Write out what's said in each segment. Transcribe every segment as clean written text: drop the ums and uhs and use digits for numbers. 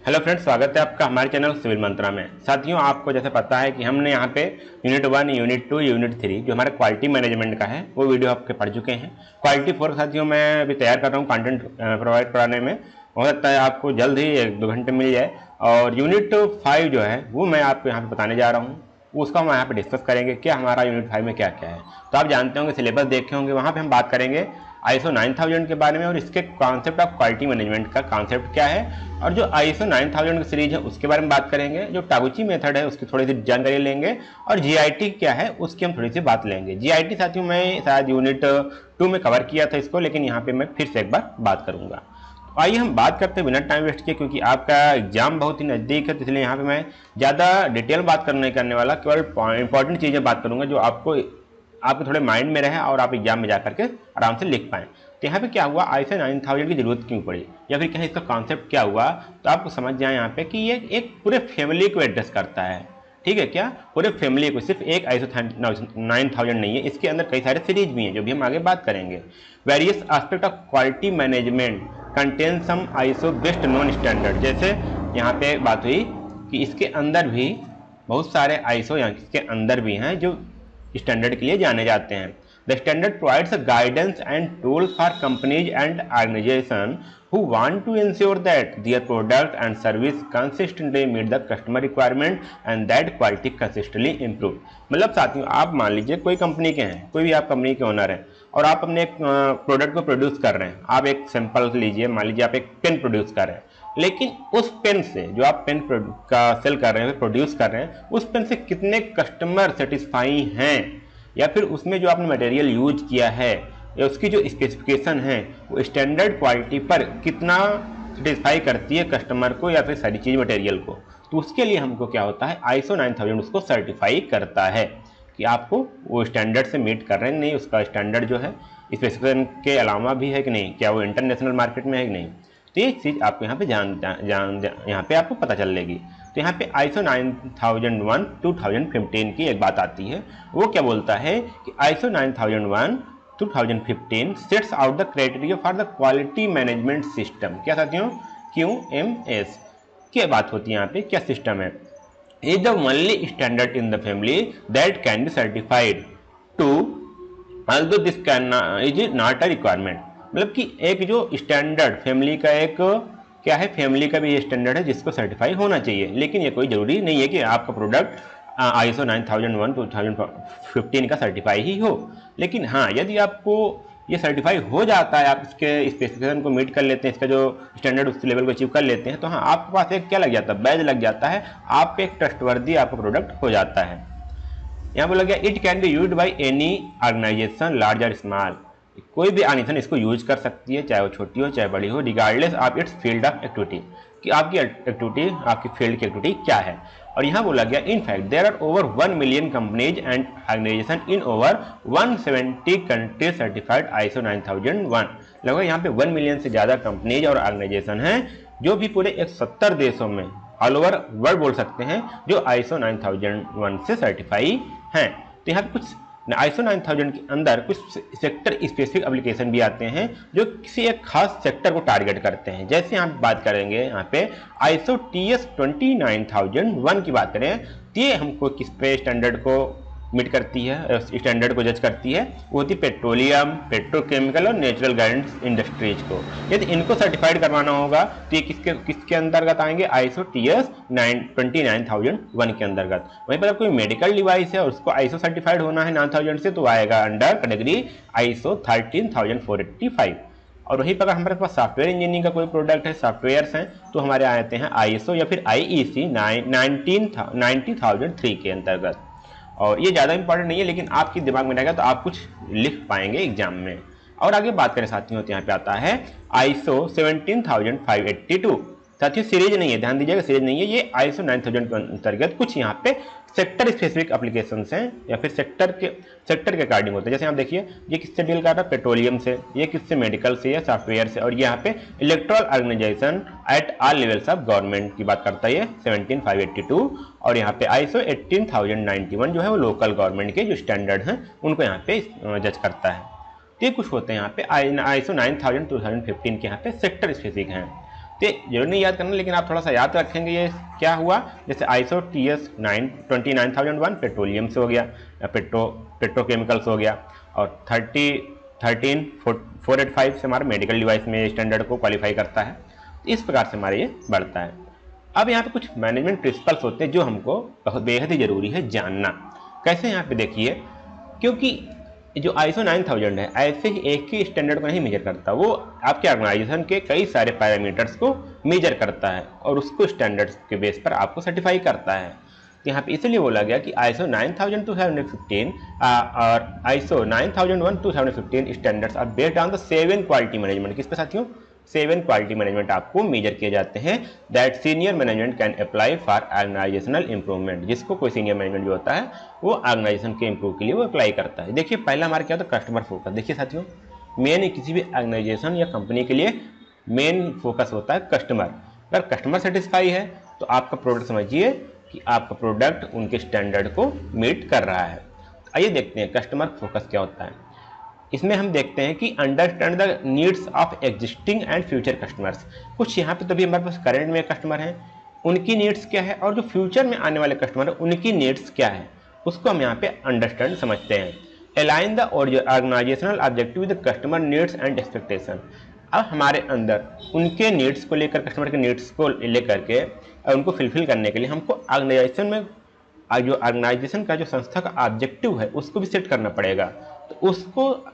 Hello friends, स्वागत है आपका हमारे चैनल सिविल मंत्रा में। साथियों, आपको जैसे पता है कि हमने यहाँ पे यूनिट 1, यूनिट 2, यूनिट 3 जो हमारा क्वालिटी मैनेजमेंट का है वो वीडियो आपके पढ़ चुके हैं। क्वालिटी 4 साथियों मैं अभी तैयार कर रहा हूँ कंटेंट प्रोवाइड कराने में। हो सकता है आपको जल्द ही 1-2 घंटे मिल जाए। और यूनिट 5 जो है वो मैं आपको यहाँ पे बताने जा रहा हूँ, उसका हम यहाँ पे डिस्कस करेंगे क्या हमारा यूनिट 5 में क्या क्या है। तो आप जानते होंगे, सिलेबस देखे होंगे, वहाँ पे हम बात करेंगे ISO 9000 के बारे में और इसके कॉन्सेप्ट ऑफ क्वालिटी मैनेजमेंट का कॉन्सेप्ट क्या है। और जो ISO 9000 की सीरीज है उसके बारे में बात करेंगे। जो टागुची मेथड है उसकी थोड़ी सी जानकारी लेंगे और GIT क्या है उसकी हम थोड़ी सी बात लेंगे। GIT साथियों मैं शायद यूनिट 2 में कवर किया था इसको, लेकिन यहाँ पे मैं फिर से एक बार बात करूंगा। आइए हम बात करते हैं बिना टाइम वेस्ट किए, क्योंकि आपका एग्जाम बहुत ही नज़दीक है, तो इसलिए यहाँ पे मैं ज़्यादा डिटेल बात नहीं करने वाला, केवल इंपॉर्टेंट चीज़ें बात करूंगा जो आपके थोड़े माइंड में रहे और आप एग्जाम में जाकर के आराम से लिख पाएँ। तो यहाँ पे क्या हुआ, ISO 9000 की जरूरत क्यों पड़ी या फिर क्या इसका कॉन्सेप्ट क्या हुआ, तो आपको समझ जाए यहाँ पे कि ये एक पूरे फैमिली को एड्रेस करता है। ठीक है, क्या पूरे फैमिली को, सिर्फ एक ISO 9000 नहीं है, इसके अंदर कई सारे सीरीज भी हैं जो भी हम आगे बात करेंगे। Various aspect of quality management contain some ISO best non standard. जैसे यहाँ पे बात हुई कि इसके अंदर भी बहुत सारे ISO यहाँ इसके अंदर भी हैं जो स्टैंडर्ड के लिए जाने जाते हैं। The standard provides a guidance and tools for companies and organizations who want to ensure that their product and service consistently meet the customer requirement and that quality consistently improve। मतलब साथियों, आप मान लीजिए कोई कंपनी के हैं, कोई भी आप कंपनी के ओनर हैं और आप अपने एक प्रोडक्ट को प्रोड्यूस कर रहे हैं। आप एक सिंपल लीजिए, मान लीजिए आप एक पेन प्रोड्यूस कर रहे हैं, लेकिन उस पेन से जो आप पेन का सेल कर रहे हैं, प्रोड्यूस कर रहे हैं, उस पेन से कितने कस्टमर सेटिस्फाई हैं, या फिर उसमें जो आपने मटेरियल यूज किया है या उसकी जो स्पेसिफिकेशन है वो स्टैंडर्ड क्वालिटी पर कितना सेटिस्फाई करती है कस्टमर को या फिर सारी चीज़ मटेरियल को। तो उसके लिए हमको क्या होता है, ISO 9000 उसको सर्टिफाई करता है कि आपको वो स्टैंडर्ड से मीट कर रहे हैं नहीं, उसका स्टैंडर्ड जो है स्पेसिफिकेशन के अलावा भी है कि नहीं, क्या वो इंटरनेशनल मार्केट में है कि नहीं। तो ये चीज़ आपको यहाँ पे यहाँ पे आपको पता चल लेगी। तो यहाँ पे ISO 9001 2015 की एक बात आती है, वो क्या बोलता है कि ISO 9001 2015 sets out the criteria for the quality management system. क्या साथियों, QMS की बात होती है यहाँ पे। क्या सिस्टम है, is the only standard in the family that can be certified to although this can is not a requirement. मतलब कि एक जो स्टैंडर्ड फैमिली का एक क्या है, फैमिली का भी ये स्टैंडर्ड है जिसको सर्टिफाई होना चाहिए, लेकिन ये कोई जरूरी नहीं है कि आपका प्रोडक्ट ISO 9001 2015 का सर्टिफाई ही हो। लेकिन हाँ, यदि आपको ये सर्टिफाई हो जाता है, आप इसके स्पेसिफिकेशन को मीट कर लेते हैं, इसका जो स्टैंडर्ड उस लेवल को अचीव कर लेते हैं, तो हाँ आपके पास एक क्या लग जाता है, बैज लग जाता है, आप पे एक ट्रस्टवर्दी आपका प्रोडक्ट हो जाता है। यहाँ बोला गया it can be used by any organization large और स्मॉल। कोई भी ऑर्गेनाइजेशन इसको यूज कर सकती है, चाहे वो छोटी हो चाहे बड़ी हो, regardless of its field of activity, कि आपकी एक्टिविटी, आपकी फील्ड की एक्टिविटी क्या है। और यहाँ बोला गया in fact there are over 1 million companies and organization in over 170 countries certified ISO 9001। लगभग यहाँ पे 1 मिलियन से ज़्यादा कंपनीज और ऑर्गेनाइजेशन हैं जो भी पूरे 170 देशों में ऑल ओवर वर्ल्ड बोल सकते हैं जो ISO 9001 से सर्टिफाई हैं। तो यहाँ पे कुछ ISO 9000 के अंदर कुछ सेक्टर स्पेसिफिक एप्लीकेशन भी आते हैं जो किसी एक खास सेक्टर को टारगेट करते हैं। जैसे हम बात करेंगे यहाँ पे ISO TS 29001 की बात करें, तो ये हमको किस पे स्टैंडर्ड को मीट करती है, स्टैंडर्ड को जज करती है, वो होती है पेट्रोलियम, पेट्रोकेमिकल और नेचुरल गैस इंडस्ट्रीज को। यदि इनको सर्टिफाइड करवाना होगा तो ये किसके अंतर्गत आएंगे, ISO TS 29001 के अंतर्गत। वहीं पर कोई मेडिकल डिवाइस है और उसको ISO सर्टिफाइड होना है 9000 से, तो आएगा अंडर कैटेगरी ISO 13485। और वहीं पर हमारे पास सॉफ्टवेयर इंजीनियरिंग का कोई प्रोडक्ट है, सॉफ्टवेयर्स हैं, तो हमारे आते हैं ISO या फिर IEC 90003 के अंतर्गत। और ये ज़्यादा इंपॉर्टेंट नहीं है, लेकिन आपके दिमाग में रहेगा तो आप कुछ लिख पाएंगे एग्जाम में। और आगे बात करें साथियों, तो यहाँ पे आता है ISO 17582। साथियों सीरीज नहीं है, ध्यान दीजिएगा, सीरीज नहीं है, ये ISO 9000 के अंतर्गत कुछ यहाँ पे सेक्टर स्पेसिफिक एप्लीकेशंस हैं या फिर सेक्टर के अकॉर्डिंग होते हैं। जैसे आप देखिए ये किससे डील कर रहा है, पेट्रोलियम से, ये किससे, मेडिकल से या सॉफ्टवेयर से, और यहाँ पे electoral organization at all levels of government की बात करता है ये 17582। और यहाँ पे ISO 18091 जो है वो लोकल गवर्नमेंट के जो स्टैंडर्ड हैं उनको यहाँ पे जज करता है। तो ये कुछ होते हैं यहाँ पे ISO 9000 2015 के यहाँ पे सेक्टर स्पेसिफिक हैं। तो जरूर नहीं याद करना, लेकिन आप थोड़ा सा याद रखेंगे ये क्या हुआ। जैसे ISO TS 29001 पेट्रोलियम से हो गया, या पेट्रोकेमिकल्स हो गया, और 13485 से हमारा मेडिकल डिवाइस में स्टैंडर्ड को क्वालिफाई करता है। तो इस प्रकार से हमारा ये बढ़ता है। अब यहाँ पे कुछ मैनेजमेंट प्रिंसिपल्स होते हैं जो हमको बहुत बेहद ही जरूरी है जानना। कैसे यहाँ पे देखिए, क्योंकि जो ISO 9000 है ऐसे ही एक ही स्टैंडर्ड को नहीं मेजर करता, वो आपके ऑर्गेनाइजेशन के कई सारे पैरामीटर्स को मेजर करता है और उसको स्टैंडर्ड्स के बेस पर आपको सर्टिफाई करता है। यहाँ पे इसलिए बोला गया कि ISO 9000-2015 और ISO 9001-2015 standards are based on the 7 quality management. किस पे साथियों? 7 क्वालिटी मैनेजमेंट आपको मेजर किए जाते हैं that senior management can apply for organizational improvement, जिसको कोई सीनियर मैनेजमेंट जो होता है वो ऑर्गेनाइजेशन के इंप्रूव के लिए वो अप्लाई करता है। देखिए पहला हमारा क्या होता है, कस्टमर फोकस। देखिए साथियों, मेन किसी भी ऑर्गेनाइजेशन या कंपनी के लिए मेन फोकस होता है कस्टमर। अगर कस्टमर सेटिस्फाई है तो आपका प्रोडक्ट समझिए कि आपका प्रोडक्ट उनके स्टैंडर्ड को मीट कर रहा है। आइए देखते हैं कस्टमर फोकस क्या होता है। इसमें हम देखते हैं कि understand the needs of existing and future customers. कुछ यहाँ पे तो भी हमारे पास करंट में कस्टमर हैं, उनकी नीड्स क्या है, और जो फ्यूचर में आने वाले कस्टमर है उनकी नीड्स क्या है, उसको हम यहाँ पे अंडरस्टैंड समझते हैं। Align the organizational objective with customer needs and expectation. अब हमारे अंदर उनके नीड्स को लेकर, कस्टमर के नीड्स को लेकर के उनको फुलफिल करने के लिए हमको ऑर्गेनाइजेशन में जो ऑर्गेनाइजेशन का जो संस्था का ऑब्जेक्टिव है उसको भी सेट करना पड़ेगा। तो उसको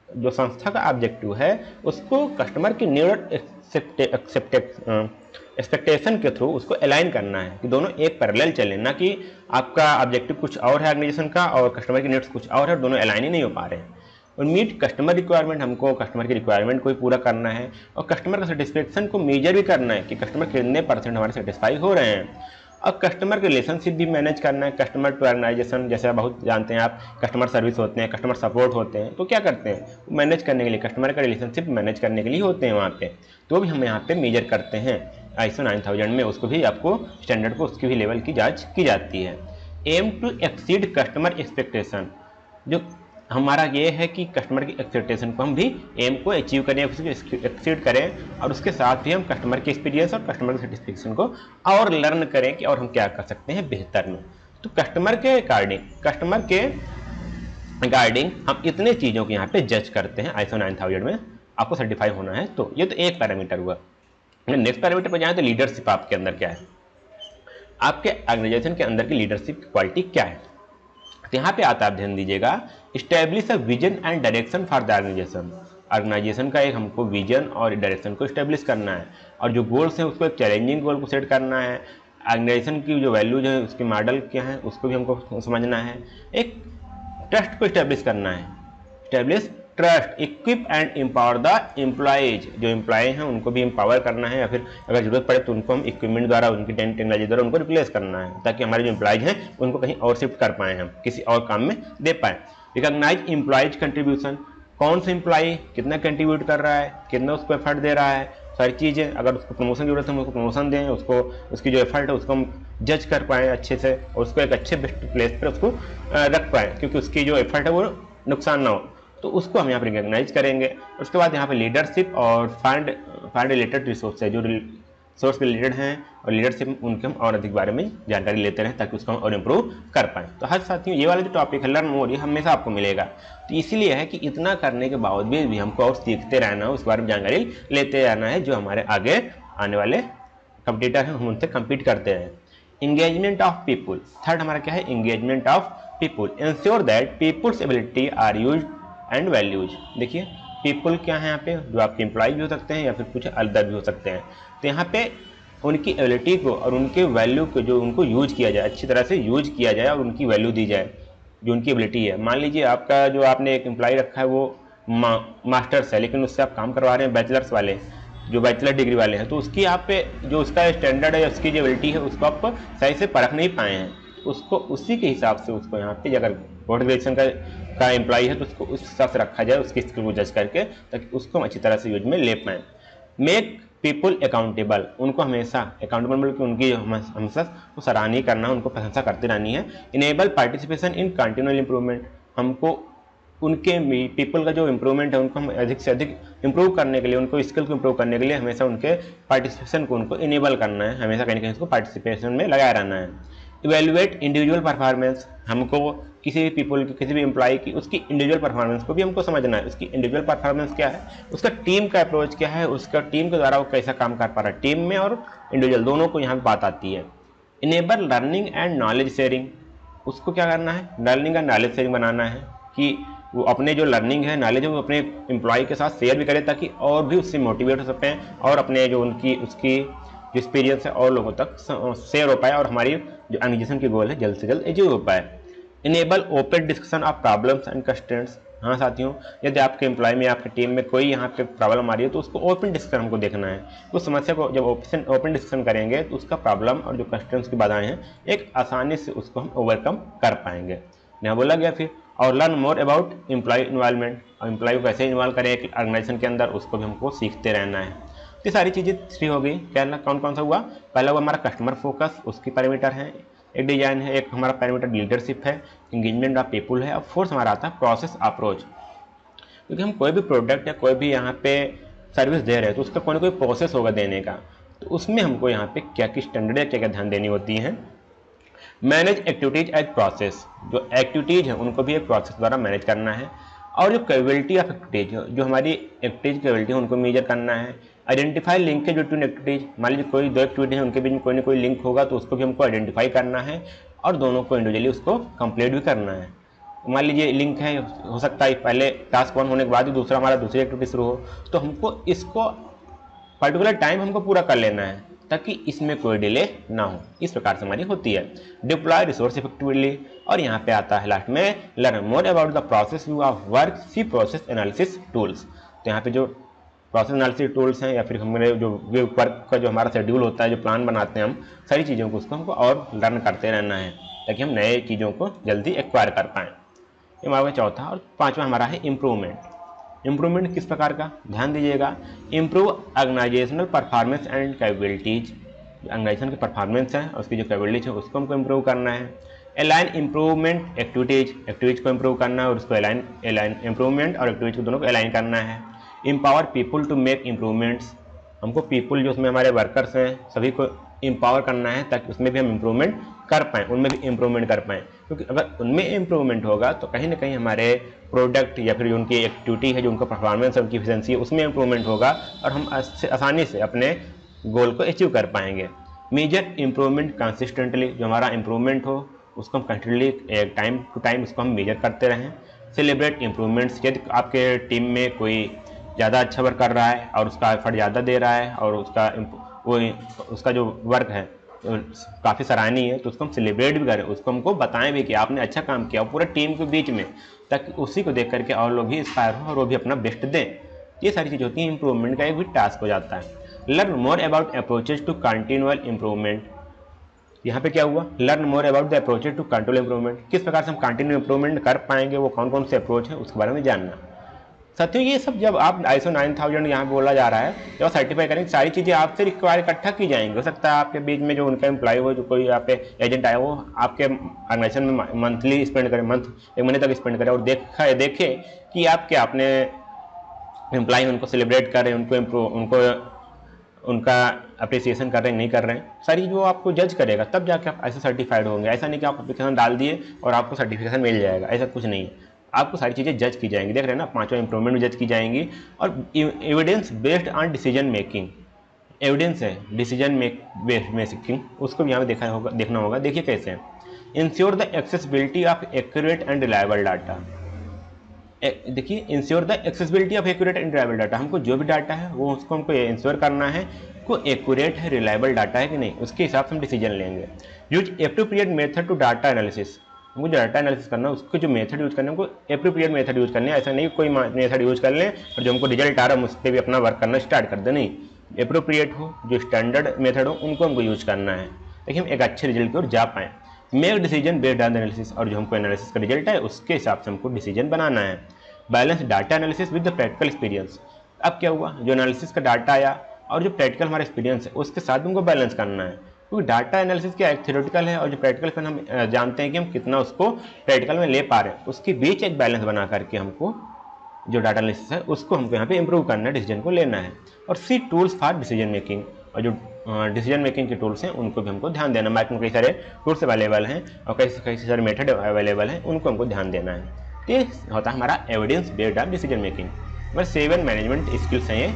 जो संस्था का ऑब्जेक्टिव है उसको कस्टमर की नीड एक्सपेक्टेशन के थ्रू उसको अलाइन करना है कि दोनों एक पैरेलल चलें, ना कि आपका ऑब्जेक्टिव कुछ और है ऑर्गेनाइजेशन का और कस्टमर की नीड्स कुछ और है, दोनों अलाइन ही नहीं हो पा रहे हैं। और मीट कस्टमर रिक्वायरमेंट, हमको कस्टमर की रिक्वायरमेंट को भी पूरा करना है और कस्टमर का सेटिस्फेक्शन को मेजर भी करना है कि कस्टमर कितने % हमारे सेटिस्फाई हो रहे हैं। और कस्टमर के रिलेशनशिप भी मैनेज करना है, कस्टमर टू ऑर्गेनाइजेशन, जैसे बहुत जानते हैं आप, कस्टमर सर्विस होते हैं, कस्टमर सपोर्ट होते हैं, तो क्या करते हैं मैनेज करने के लिए, कस्टमर का रिलेशनशिप मैनेज करने के लिए होते हैं वहाँ पे, तो भी हम यहाँ पे मेजर करते हैं। ISO 9000 में उसको भी आपको स्टैंडर्ड को उसकी भी लेवल की जाँच की जाती है। Aim to exceed customer expectation, जो हमारा ये है कि कस्टमर की एक्सपेक्टेशन को हम भी एम को अचीव करें, उसको एक्सीड करें, और उसके साथ भी हम कस्टमर के एक्सपीरियंस और कस्टमर की सेटिस्फेक्शन को और लर्न करें कि और हम क्या कर सकते हैं बेहतर में। तो कस्टमर के रिगार्डिंग हम इतने चीज़ों को यहाँ पे जज करते हैं। ISO 9000 में आपको सर्टिफाई होना है, तो ये तो एक पैरामीटर हुआ। नेक्स्ट पैरामीटर पर जाए तो लीडरशिप आपके अंदर क्या है, आपके ऑर्गेनाइजेशन के अंदर की लीडरशिप की क्वालिटी क्या है। तो यहाँ पे आता आप ध्यान दीजिएगा, establish a vision and direction for the organization. Organization का एक हमको विजन और डायरेक्शन को इस्टेब्लिश करना है, और जो गोल्स हैं उसको एक चैलेंजिंग गोल को सेट करना है। ऑर्गेनाइजेशन की जो वैल्यूज है उसके मॉडल क्या है उसको भी हमको समझना है। एक ट्रस्ट को इस्टेब्लिश करना है, establish trust, equip and empower the employees. जो एम्प्लॉय हैं उनको भी एम्पावर करना है, या फिर अगर जरूरत पड़े तो उनको हम इक्विपमेंट द्वारा, उनकी टेक्नोलॉजी द्वारा उनको रिप्लेस करना है, ताकि हमारे जो एम्प्लॉयज हैं उनको कहीं और शिफ्ट कर पाएँ, हम किसी और काम में दे पाएँ। रिकॉग्नाइज एम्प्लॉयज कंट्रीब्यूशन, कौन सा एम्प्लॉय कितना कंट्रीब्यूट कर रहा है, कितना उसको एफर्ट दे रहा है, सारी चीज़ें। अगर उसको प्रमोशन की जरूरत है हम उसको प्रमोशन दें, उसको उसकी जो एफर्ट है उसको हम जज कर पाएँ अच्छे से, और उसको एक अच्छे बेस्ट प्लेस पर उसको रख पाएँ, क्योंकि उसकी जो एफर्ट है वो नुकसान ना हो, तो उसको हम यहाँ पर रिकॉग्नाइज करेंगे। उसके बाद यहाँ पे लीडरशिप और फंड रिलेटेड रिसोर्स है, जो सोर्स रिलेटेड हैं और लीडरशिप, उनके हम और अधिक बारे में जानकारी लेते रहें ताकि उसको हम और इम्प्रूव कर पाएँ। तो हर साथियों ये वाला जो टॉपिक है लर्न मोर, ये हमेशा आपको मिलेगा। तो इसीलिए है कि इतना करने के बावजूद भी हमको और सीखते रहना है, उस बारे में जानकारी लेते रहना है, जो हमारे आगे आने वाले कंपटीटर हैं हम उनसे कम्पीट करते हैं। इंगेजमेंट ऑफ पीपुल, थर्ड हमारा क्या है, engagement of people. Ensure that people's ability are use and values. देखिए पीपल क्या है यहाँ पे, जो आपके एम्प्लॉय भी हो सकते हैं या फिर कुछ अदर भी हो सकते हैं। तो यहाँ पे उनकी एबिलिटी को और उनके वैल्यू को जो उनको यूज किया जाए, अच्छी तरह से यूज किया जाए और उनकी वैल्यू दी जाए, जो उनकी एबिलिटी है। मान लीजिए आपका जो आपने एक एम्प्लॉय रखा है वो मास्टर्स है, लेकिन उससे आप काम करवा रहे हैं बैचलर्स वाले, जो बैचलर डिग्री वाले हैं, तो उसकी आप पे जो उसका स्टैंडर्ड है, उसकी जो एबिलिटी है उसको आप सही से परख नहीं पाए हैं, उसको उसी के हिसाब से उसको यहाँ पे अगर पोस्ट ग्रेजुएशन का एम्प्लॉय है तो उसको उस हिसाब से रखा जाए, उसकी स्किल को जज करके, ताकि उसको हम अच्छी तरह से यूज में ले पाएँ। मेक पीपुल अकाउंटेबल, उनको हमेशा अकाउंटेबल मतलब कि उनकी हमेशा को सराहनीय करना, उनको प्रशंसा करते रहनी है। Enable participation in continual improvement, हमको उनके पीपल का जो इम्प्रूवमेंट है उनको हम अधिक से अधिक इम्प्रूव करने के लिए, उनको स्किल को इम्प्रूव करने के लिए हमेशा उनके पार्टिसिपेशन को उनको इनेबल करना है, हमेशा कहीं ना कहीं उसको पार्टिसिपेशन में लगाया रहना है। इवेल्युएट इंडिविजुअल परफॉर्मेंस, हमको किसी भी पीपल की, किसी भी एम्प्लॉय की उसकी इंडिविजुअल परफॉर्मेंस को भी हमको समझना है। उसकी इंडिविजुअल परफॉर्मेंस क्या है, उसका टीम का अप्रोच क्या है, उसका टीम के द्वारा वो कैसा काम कर पा रहा है, टीम में और इंडिविजुअल दोनों को यहाँ बात आती है। Enable learning and knowledge sharing, उसको क्या करना है, लर्निंग एंड नॉलेज शेयरिंग बनाना है कि वो अपने जो लर्निंग है, नॉलेज है, वो अपने एम्प्लॉय के साथ शेयर भी करे ताकि और भी उससे मोटिवेट हो सकते हैं और अपने जो उसकी जो एक्सपीरियंस है और लोगों तक शेयर हो पाए और हमारी जो ऑर्गेनाइजेशन की गोल है जल्द से जल्द अचीव हो पाए। Enable open discussion of problems and constraints, हाँ साथियों, यदि आपके एम्प्लॉय में, आपके टीम में कोई यहाँ पे प्रॉब्लम आ रही है तो उसको ओपन डिस्कशन हमको देखना है। उस समस्या को जब ओपन डिस्कशन करेंगे तो उसका प्रॉब्लम और जो कंस्ट्रेंट्स की बाधाएं हैं एक आसानी से उसको हम ओवरकम कर पाएंगे। यहाँ बोला गया फिर और learn more about employee involvement, और एम्प्लॉय को कैसे इन्वॉल्व करें एक ऑर्गेनाइजेशन के अंदर, उसको भी हमको सीखते रहना है। ये सारी चीज़ें थ्री हो गई। क्या कौन कौन सा हुआ, पहला हुआ हमारा कस्टमर फोकस, उसकी पैरामीटर है, एक डिजाइन है, एक हमारा पैरामीटर लीडरशिप है, एंगेजमेंट ऑफ पीपुल है, और फोर्थ हमारा आता है प्रोसेस अप्रोच। क्योंकि हम कोई भी प्रोडक्ट या कोई भी यहाँ पे सर्विस दे रहे हैं तो उसका कोई ना कोई प्रोसेस होगा देने का, तो उसमें हमको यहाँ पे क्या क्या स्टैंडर्ड या क्या क्या ध्यान देनी होती है। मैनेज एक्टिविटीज एज प्रोसेस, जो एक्टिविटीज है उनको भी एक प्रोसेस द्वारा मैनेज करना है, और जो कैपेबिलिटी ऑफ एक्टिविटीज, जो हमारी एक्टिविटीज कैपेबिलिटी है उनको मेजर करना है। आइडेंटिफाई लिंकेज बिटवीन एक्टिविटीज, मान लीजिए कोई दो एक्टिविटी है उनके बीच में कोई ना कोई लिंक होगा तो उसको भी हमको आइडेंटिफाई करना है और दोनों को इंडिविजुअली उसको कंप्लीट भी करना है। मान लीजिए लिंक है, हो सकता है पहले टास्क 1 होने के बाद ही दूसरा हमारा दूसरी एक्टिविटी शुरू हो, तो हमको इसको पर्टिकुलर टाइम हमको पूरा कर लेना है ताकि इसमें कोई डिले ना हो। इस प्रकार से हमारी होती है। डिप्लॉय रिसोर्स इफेक्टिवली, और यहाँ पे आता है लास्ट में learn more about the process view of work, see process analysis tools. तो यहाँ पे जो प्रोसेस एनालिसिस टूल्स हैं या फिर हमारे जो वर्क का जो हमारा शेड्यूल होता है, जो प्लान बनाते हैं हम, सारी चीज़ों को उसको हमको और लर्न करते रहना है ताकि हम नए चीज़ों को जल्दी एक्वायर कर पाएँ। ये हमारा चौथा। और पाँचवा हमारा है इम्प्रूवमेंट। इम्प्रूवमेंट किस प्रकार का, ध्यान दीजिएगा, improve organizational performance and capabilities, organization की परफॉर्मेंस है उसकी जो कैपेबिलिटीज है उसको हमको इम्प्रूव करना है। अलाइन इम्प्रूवमेंट एक्टिविटीज को इम्प्रूव करना है और उसको अलाइन इम्प्रूवमेंट और एक्टिविटीज को दोनों को अलाइन करना है। Empower people to make improvements, हमको पीपुल जो उसमें हमारे वर्कर्स हैं सभी को एम्पावर करना है ताकि उसमें भी हम इम्प्रूवमेंट कर पाएँ, उनमें भी इम्प्रूवमेंट कर पाएँ। क्योंकि अगर उनमें इम्प्रूवमेंट होगा तो कहीं ना कहीं हमारे प्रोडक्ट या फिर जो उनकी एक्टिविटी है, जो उनका परफॉर्मेंस है, उनकी एफिशिएंसी है, उसमें इम्प्रूवमेंट होगा और हम आसानी से अपने गोल को अचीव कर पाएंगे। मेजर इम्प्रूवमेंट कंसिस्टेंटली, जो हमारा इम्प्रूवमेंट हो उसको हम कंटिन्यूसली टाइम टू टाइम उसको हम मेजर करते रहें। सेलिब्रेट इम्प्रूवमेंट्स, यदि आपके टीम में कोई ज़्यादा अच्छा वर्क कर रहा है और उसका एफर्ट ज़्यादा दे रहा है और उसका जो वर्क है काफ़ी सराहनीय है तो उसको हम सेलिब्रेट भी करें, उसको हमको बताएं भी कि आपने अच्छा काम किया पूरा टीम के बीच में, ताकि उसी को देख करके और लोग भी इंस्पायर हो और वो भी अपना बेस्ट दें। ये सारी चीज़ होती हैं, इंप्रूवमेंट का एक भी टास्क हो जाता है। Learn more about approaches to continual improvement, यहाँ पे क्या हुआ, learn more about the approaches to continual improvement, किस प्रकार से हम कंटिन्यू इंप्रूवमेंट कर पाएंगे, वो कौन कौन से अप्रोच है उसके बारे में जानना। साथियों ये सब जब आप ISO 9000 यहाँ बोला जा रहा है, जब सर्टिफाई करेंगे सारी चीज़ें आपसे रिक्वायर इकट्ठा की जाएंगी। हो सकता है आपके बीच में जो उनका एम्प्लॉय हो, जो कोई यहाँ पे एजेंट आया, वो आपके ऑर्गेनाइजेशन में मंथली स्पेंड करे, एक महीने तक स्पेंड करे और देखे कि आप क्या अपने एम्प्लॉय उनको सेलिब्रेट कर रहे हैं, उनको उनका अप्रिसिएशन कर रहे हैं नहीं कर रहे हैं, सारी जो आपको जज करेगा तब जाके आप ऐसे सर्टिफाइड होंगे। ऐसा नहीं कि आप एप्लीकेशन डाल दिए और आपको सर्टिफिकेशन मिल जाएगा, ऐसा कुछ नहीं है। आपको सारी चीज़ें जज की जाएंगी, देख रहे हैं ना, पांचवा इंप्रूवमेंट भी जज की जाएंगी। और evidence based on decision making, evidence है डिसीजन मेकिंग, उसको भी यहाँ पे देखना होगा। देखिए कैसे है, ensure the accessibility of accurate and reliable data. देखिए, ensure the accessibility of accurate and reliable data, हमको जो भी डाटा है वो उसको हमको इंश्योर करना है को एक्यूरेट है, रिलायबल डाटा है कि नहीं, उसके हिसाब से हम डिसीजन लेंगे। Use appropriate method to data analysis, हमको जो डाटा एनालिसिस करना है उसको जो मेथड यूज करना है हमको एप्रोप्रिएट मेथड यूज करना है। ऐसा नहीं कोई मेथड यूज कर लें और जो हमको रिजल्ट आ रहा है उस पर भी अपना वर्क करना स्टार्ट कर दे, नहीं, एप्रोप्रिएट हो, जो स्टैंडर्ड मेथड हो उनको हमको यूज करना है ताकि हम एक अच्छे रिजल्ट की ओर जा पाएँ। Make decision based on analysis, और जो हमको एनालिसिस का रिजल्ट है उसके हिसाब से हमको डिसीजन बनाना है। Balance data analysis with the practical experience, अब क्या हुआ, जो एनालिसिस का डाटा आया और जो प्रैक्टिकल हमारा एक्सपीरियंस है उसके साथ हमको बैलेंस करना है। क्योंकि डाटा एनालिसिस क्या एक थ्योरेटिकल है और जो प्रैक्टिकल फिर हम जानते हैं कि हम कितना उसको प्रैक्टिकल में ले पा रहे हैं, उसके बीच एक बैलेंस बना करके हमको जो डाटा एनालिसिस है उसको हमको यहाँ पे इंप्रूव करना है, डिसीजन को लेना है। और सी टूल्स फॉर डिसीजन मेकिंग, और जो डिसीजन मेकिंग के टूल्स हैं उनको भी हमको ध्यान देना। मार्केट में कई सारे टूल्स अवेलेबल हैं और कई सारे मेथड अवेलेबल हैं, उनको हमको ध्यान देना है। तो ये होता है हमारा evidence based of decision making. बस 7 मैनेजमेंट स्किल्स हैं ये,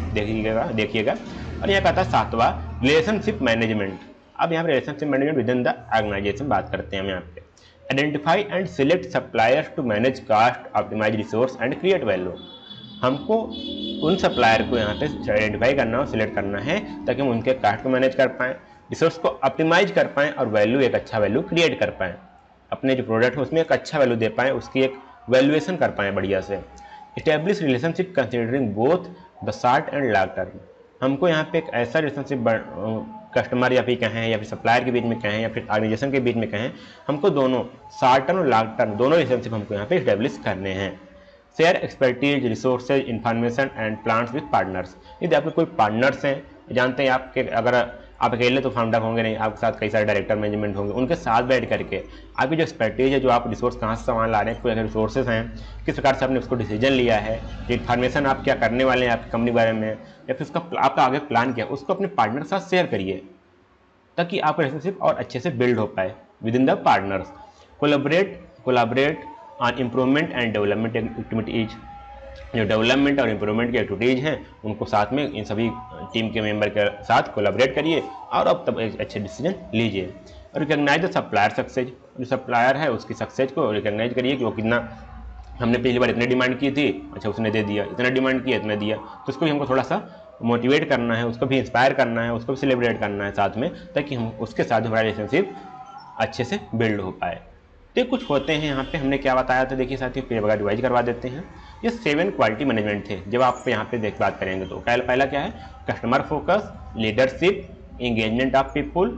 देखिएगा। और यहाँ पे आता है 7वां रिलेशनशिप मैनेजमेंट। अब यहाँ पे relationship management within the organization बात करते हैं हम यहाँ पे। Identify and select suppliers to manage cost, optimize resource and create value. हमको उन सप्लायर को यहाँ पे आइडेंटिफाई करना और सिलेक्ट करना है ताकि हम उनके कास्ट को मैनेज कर पाएँ, रिसोर्स को ऑप्टिमाइज कर पाएँ और वैल्यू, एक अच्छा वैल्यू क्रिएट कर पाएँ। अपने जो प्रोडक्ट है उसमें एक अच्छा वैल्यू दे पाएँ, उसकी एक वैल्यूएशन कर पाएँ बढ़िया से। Establish relationship considering both the short and long term. हमको यहाँ पे एक ऐसा रिलेशनशिप कस्टमर या फिर कहें या फिर सप्लायर के बीच में कहें या फिर ऑर्गेनाइजेशन के बीच में कहें, हमको दोनों शॉर्ट टर्म और लॉन्ग टर्म दोनों रिलेशनशिप हमको यहाँ पे इस्टेब्लिश करने हैं। Share expertise, resources, information and plans with partners. यदि आपके कोई पार्टनर्स हैं, जानते हैं आपके, अगर आप अकेले तो फाउंडर होंगे नहीं, आपके साथ कई सारे डायरेक्टर मैनेजमेंट होंगे, उनके साथ बैठ करके आपकी जो एक्सपर्टीज है, जो आप रिसोर्स कहाँ से सामान ला रहे हैं, कोई अगर रिसोर्सेज हैं, किस प्रकार से आपने उसको डिसीजन लिया है, इन्फॉर्मेशन आप क्या करने वाले हैं आपकी कंपनी बारे में, या फिर उसका आपका आगे प्लान क्या है, उसको अपने पार्टनर के साथ शेयर करिए ताकि आपका रिलेशनशिप और अच्छे से बिल्ड हो पाए with in the partners. Collaborate on improvement and development activities. जो डेवलपमेंट और इम्प्रूवमेंट की एक्टिविटीज़ हैं उनको साथ में इन सभी टीम के मेंबर के साथ कोलैबोरेट करिए और अब तब एक अच्छे डिसीजन लीजिए। और रिकॉग्नाइज द सप्लायर सक्सेस। जो सप्लायर है उसकी सक्सेस को रिकॉग्नाइज करिए कि वो कितना, हमने पिछली बार इतने डिमांड की थी, अच्छा उसने दे दिया, इतना डिमांड किया इतना दिया, तो उसको भी हमको थोड़ा सा मोटिवेट करना है, उसको भी इंस्पायर करना है, उसको भी सेलिब्रेट करना है साथ में, ताकि हम उसके साथ हमारा रिलेशनशिप अच्छे से बिल्ड हो पाए। तो कुछ होते हैं यहाँ पे, हमने क्या बताया था देखिए साथियों, फिर वगैरह रिवाइज करवा देते हैं। ये 7 क्वालिटी मैनेजमेंट थे। जब आप यहाँ पे बात करेंगे तो पहला क्या है, customer focus, leadership, engagement of people,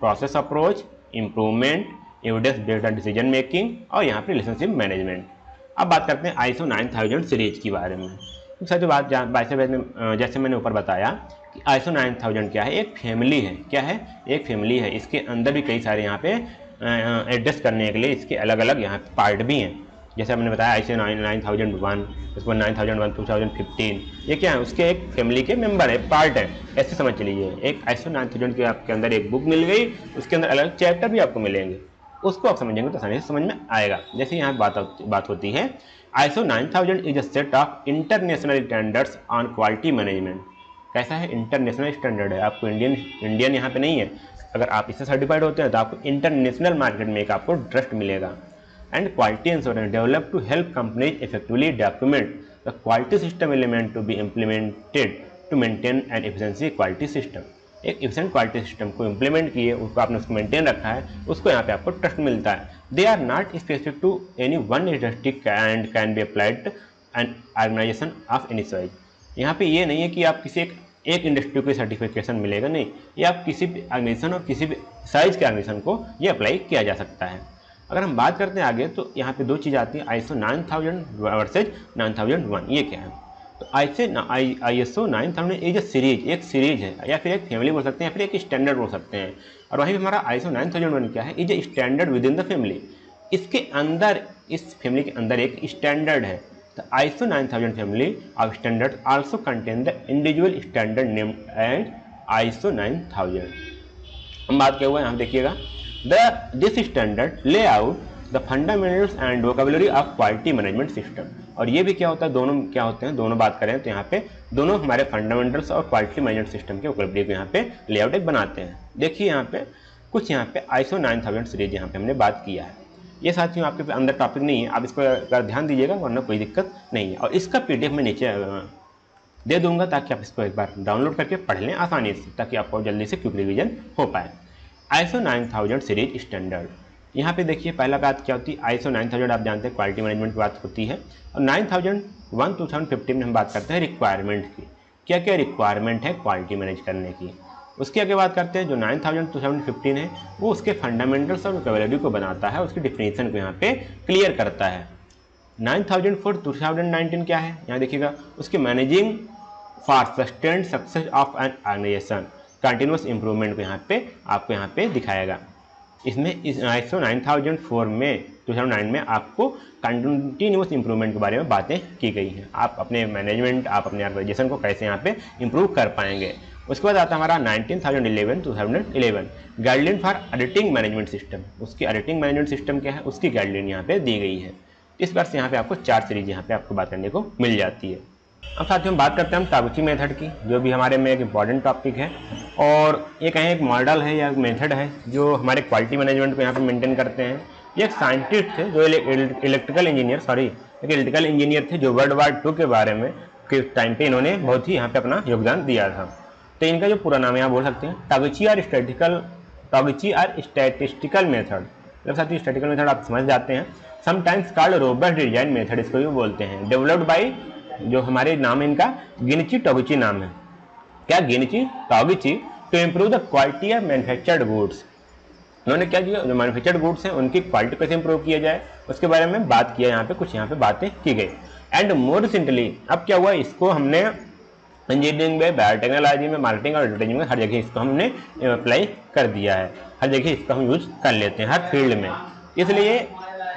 process approach, improvement, evidence based on decision making और यहाँ पे रिलेशनशिप मैनेजमेंट। अब बात करते हैं ISO 9000 सीरीज के बारे में। तो सर जो बात जैसे मैंने ऊपर बताया कि ISO 9000 क्या है, एक फैमिली है। क्या है, एक फैमिली है। इसके अंदर भी कई सारे यहाँ पे एड्रेस करने के लिए इसके अलग अलग यहाँ पे पार्ट भी हैं। जैसे हमने बताया ISO 9001, उसके बाद 9001 2015, ये क्या है, उसके एक फैमिली के मेंबर है, पार्ट है, ऐसे समझ लीजिए। एक ISO 9000 के आपके अंदर एक बुक मिल गई, उसके अंदर अलग चैप्टर भी आपको मिलेंगे, उसको आप समझेंगे तो आसानी से समझ में आएगा। जैसे यहाँ बात होती है, ISO 9000 is a set of international standards on quality management. कैसा है, इंटरनेशनल स्टैंडर्ड है। आपको इंडियन यहाँ पे नहीं है। अगर आप इससे सर्टिफाइड होते हैं तो आपको इंटरनेशनल मार्केट में एक आपको ट्रस्ट मिलेगा। And quality insurance develop to help companies effectively document the quality system element to be implemented to maintain and efficiency quality system. एक एफिशिएंट क्वालिटी सिस्टम को इम्प्लीमेंट किए, उसको आपने उसको मेंटेन रखा है, उसको यहाँ पे आपको ट्रस्ट मिलता है। They are not specific to any one industry and can be applied an organization of any size. यहाँ पे ये नहीं है कि आप किसी एक इंडस्ट्री को सर्टिफिकेशन मिलेगा, नहीं, ये आप किसी भी ऑर्गेनाइजेशन और किसी भी साइज के ऑर्गेनाइजेशन को ये अप्लाई किया जा सकता है। अगर हम बात करते हैं आगे तो यहाँ पे 2 चीज़ आती है, ISO 9000 वर्सेज 9001। ये क्या है, तो ISO 9000 इज अ सीरीज, एक सीरीज है या फिर एक फैमिली बोल सकते हैं या फिर एक स्टैंडर्ड बोल सकते हैं। और वहीं हमारा ISO 9001 क्या है, is a standard with in the family. इसके अंदर, इस फैमिली के अंदर एक स्टैंडर्ड है। The ISO 9000 family of standards also contain the individual standard named and ISO 9000। हम बात क्या हुआ यहाँ देखिएगा, this standard lay out the fundamentals and vocabulary of quality management system। और ये भी क्या होता है, दोनों क्या होते हैं, दोनों बात करें तो यहाँ पे दोनों हमारे फंडामेंटल्स और क्वालिटी मैनेजमेंट सिस्टम के वोकैबुलरी को यहाँ पे लेआउट एक बनाते हैं। देखिए यहाँ पे कुछ यहाँ पे ISO 9000 सीरीज यहाँ पे हमने बात किया है। ये साथियों आपके अंदर टॉपिक नहीं है, आप इसको अगर ध्यान दीजिएगा वरना कोई दिक्कत नहीं है। और इसका PDF मैं नीचे दे दूंगा ताकि आप इसको एक बार डाउनलोड करके पढ़ लें आसानी से, ताकि आपको जल्दी से क्विक रिवीजन हो पाए। ISO 9000 सीरीज स्टैंडर्ड, यहाँ पे देखिए पहला बात क्या होती है, ISO 9000 आप जानते हैं क्वालिटी मैनेजमेंट की बात होती है। और 9001 2015 में हम बात करते हैं रिक्वायरमेंट की, क्या क्या रिक्वायरमेंट है क्वालिटी मैनेज करने की। उसके आगे बात करते हैं जो 9000 2015 है वो उसके फंडामेंटल्स और वोकैबुलरी को बनाता है, उसकी डिफिनीशन को यहाँ पे क्लियर करता है। 9000 फॉर 2019 क्या है, यहाँ देखिएगा, उसके managing for sustained success of an organization. Continuous improvement को यहाँ पे आपको यहाँ पे दिखाएगा। इसमें इस ISO 9004 में 2009 में आपको कंटिन्यूस इंप्रूवमेंट के बारे में बातें की गई हैं। आप अपने मैनेजमेंट, आप अपने ऑर्गेनाइजेशन को कैसे यहाँ पे इंप्रूव कर पाएंगे। उसके बाद आता है हमारा 2011 guideline for auditing management system. उसकी ऑडिटिंग मैनेजमेंट सिस्टम क्या है, उसकी गाइडलाइन यहाँ पे दी गई है। इस बार से यहाँ पे आपको 4 सीरीज यहाँ पे आपको बात करने को मिल जाती है। अब साथियों हम बात करते हैं हम तागुची मेथड की, जो भी हमारे में एक इम्पॉर्टेंट टॉपिक है और ये कहें एक मॉडल है या मेथड है जो हमारे क्वालिटी मैनेजमेंट को यहाँ पे मेंटेन करते हैं। ये एक साइंटिस्ट थे जो इलेक्ट्रिकल इंजीनियर थे जो वर्ल्ड वार 2 के बारे में के टाइम पे इन्होंने बहुत ही यहाँ पे अपना योगदान दिया था। तो इनका जो पूरा नाम यहाँ बोल सकते हैं तागुची और स्टैटिस्टिकल मेथड। जब साथियों स्टैटिस्टिकल मेथड आप समझ जाते हैं, sometimes called robust design method इसको भी बोलते हैं। डेवलप्ड बाई, जो हमारे नाम है इनका गिनिची तागुची नाम है। क्या Genichi Taguchi? To improve the quality of manufactured goods. उन्होंने क्या किया, जो मैन्युफैक्चर्ड गुड्स हैं उनकी क्वालिटी कैसे इंप्रूव किया जाए उसके बारे में बात किया। यहाँ पे कुछ यहाँ पे बातें की गई। एंड मोर रिसेंटली अब क्या हुआ, इसको हमने इंजीनियरिंग में, बायोटेक्नोलॉजी में, मार्केटिंग और एडवर्टाइजिंग में हर जगह इसको हमने अप्लाई कर दिया है। हर जगह इसका हम यूज कर लेते हैं, हर फील्ड में। इसलिए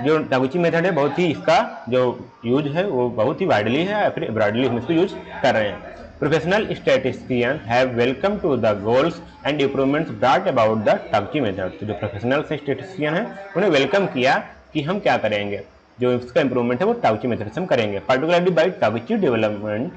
जो तागुची मेथड है बहुत ही इसका जो यूज है वो बहुत ही वाइडली है, फिर ब्रॉडली हम इसको यूज कर रहे हैं। Professional statistician have welcome to the goals and improvements brought about the Taguchi method. तो जो प्रोफेशनल स्टैटिस्टिशियन है उन्हें वेलकम किया कि हम क्या करेंगे, जो इसका इंप्रूवमेंट है वो तागुची मेथड से हम करेंगे। Particularly by Taguchi development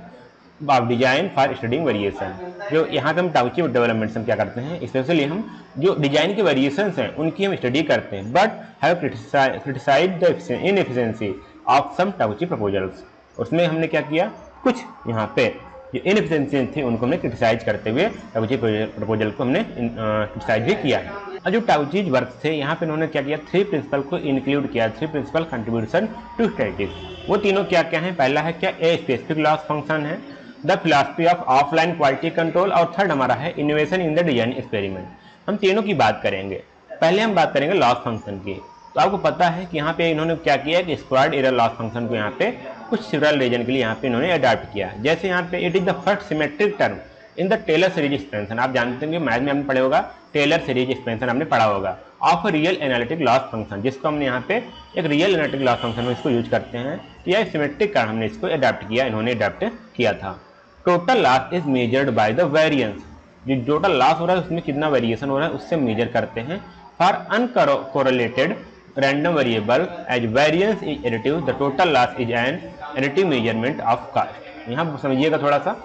of design for studying variation. जो यहाँ पे हम तागुची डेवलपमेंट से हम क्या करते हैं, स्पेशली हम जो डिजाइन के वेरिएशंस हैं उनकी हम स्टडी करते हैं। But have criticized the inefficiency of some Taguchi proposals. उसमें हमने क्या किया, कुछ यहाँ पे जो इनएफिशिएंसी थी उनको हमने क्रिटिसाइज करते हुए तागुची प्रपोजल को हमने क्रिटिसाइज भी किया है। और जो तागुची वर्क थे यहाँ पे उन्होंने क्या किया, 3 प्रिंसिपल को इंक्लूड किया, 3 प्रिंसिपल कंट्रीब्यूशन टू स्टैटिस्टिक्स। वो तीनों क्या क्या हैं, पहला है क्या, ए स्पेसिफिक लॉस फंक्शन है, the philosophy of offline quality control, और थर्ड हमारा है innovation in the design experiment. हम तीनों की बात करेंगे। पहले हम बात करेंगे लॉस फंक्शन की। तो आपको पता है कि यहाँ पे इन्होंने क्या किया कि स्क्वायर्ड एरर लॉस फंक्शन को यहाँ पे कुछ सिविल रीजन के लिए यहाँ पे इन्होंने अडॉप्ट किया। जैसे यहाँ पे it is the first symmetric term in the Taylor series expansion. आप जानते हैं मैथ में हमने पढ़ा होगा, टेलर सीरीज एक्सपेंशन हमने पढ़ा होगा, of real analytic loss function, जिसको हमने यहाँ पे एक रियल एनालिटिक लॉस फंक्शन में इसको यूज करते हैं। यह सिमेट्रिक टर्म हमने इसको अडॉप्ट किया, इन्होंने अडॉप्ट किया था। Total loss is measured by the variance. जो टोटल लॉस हो रहा है उसमें कितना वेरिएशन हो रहा है उससे मेजर करते हैं। For uncorrelated random variable as variance is additive, the total loss is an additive measurement of cost. यहाँ समझिएगा थोड़ा सा,